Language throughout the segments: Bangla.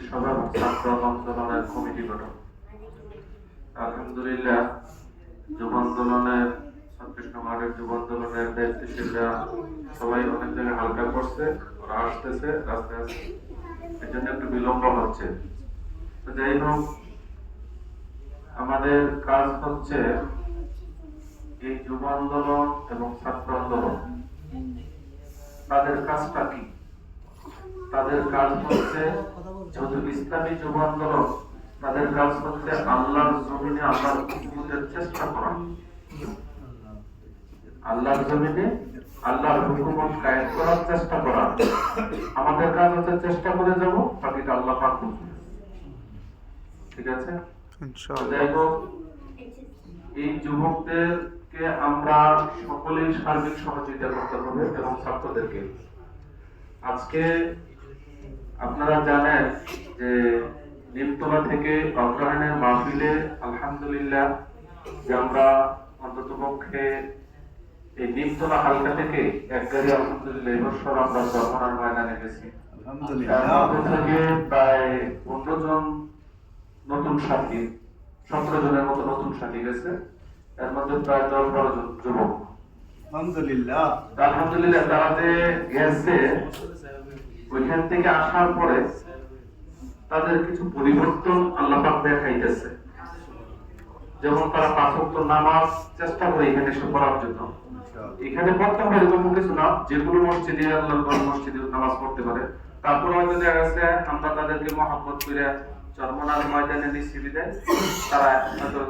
সভা এবং ছাত্র আন্দোলনের কমিটি গঠন। আলহামদুলিল্লাহ, যুব আন্দোলনের ছাত্র সমাজের যুব আন্দোলনের দায়িত্বশীলরা সবাই অনেক জায়গায় হালকা করছে, ওরা আসতেছে রাস্তায় আছে, এর জন্য একটু বিলম্ব হচ্ছে। তো যাই হোক, আমাদের কাজ হচ্ছে এই যুব আন্দোলন এবং ছাত্র আন্দোলন, তাদের কাজটা কি? তাদের কাজ হচ্ছে যেহেতু ইসলামী যুব আন্দোলন, তাদের কাজ হচ্ছে আল্লাহর জমিনে আল্লাহর হুকুমের চেষ্টা করা, আল্লাহর জমিনে আল্লাহর হুকুম কায়েম করার চেষ্টা করা। আমাদের কাজ হচ্ছে চেষ্টা করে যাব, বাকিটা আল্লাহ পাক করবেন। ঠিক আছে, যাই হোক, এই যুবকদেরকে আমরা সকলেই সার্বিক সহযোগিতা করতে হবে এবং ছাত্রদেরকে। আজকে আপনারা জানেন যে নিমতলা থেকে অগ্রহায়ণের মাহফিলে আলহামদুলিল্লাহ যে আমরা অন্তত পক্ষে এই নিমতলা হালকা থেকে এক গাড়ি আলহামদুলিল্লাহ এবছর আমরা চরমনার ময়দানে গেছি। থেকে প্রায় 15 জন নতুন সাথী, 17 জনের মতো নতুন সাথী গেছে, এর মধ্যে প্রায় 10-12 জন যুবক। আলহামদুলিল্লাহ তারা যে গেছে, ওইখান থেকে আসার পরে তাদের কিছু পরিবর্তন আল্লাহ পাক দেখাইতেছে। যেমন তারা 5 ওয়াক্ত নামাজ চেষ্টা করে এখানে এসে পড়ার জন্য। এখানে পড়তে হবে এরকম কিছু না, যেগুলো মসজিদে আল্লাহর মসজিদে নামাজ পড়তে পারে। তারপর হয়তো দেখা গেছে আমরা তাদেরকে মহব্বত করে চরমনার ময়দানে নিশ্চিত দেয়, তারা হয়তো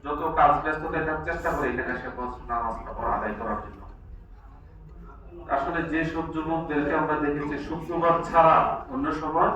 যত কাজ ব্যস্ত থাকার চেষ্টা করে এখানে এসে নামাজটা পড়া আদায় করার জন্য। আসলে যে সব যুবকদেরকে আমরা দেখেছি শুক্রবার ছাড়া অন্য সময়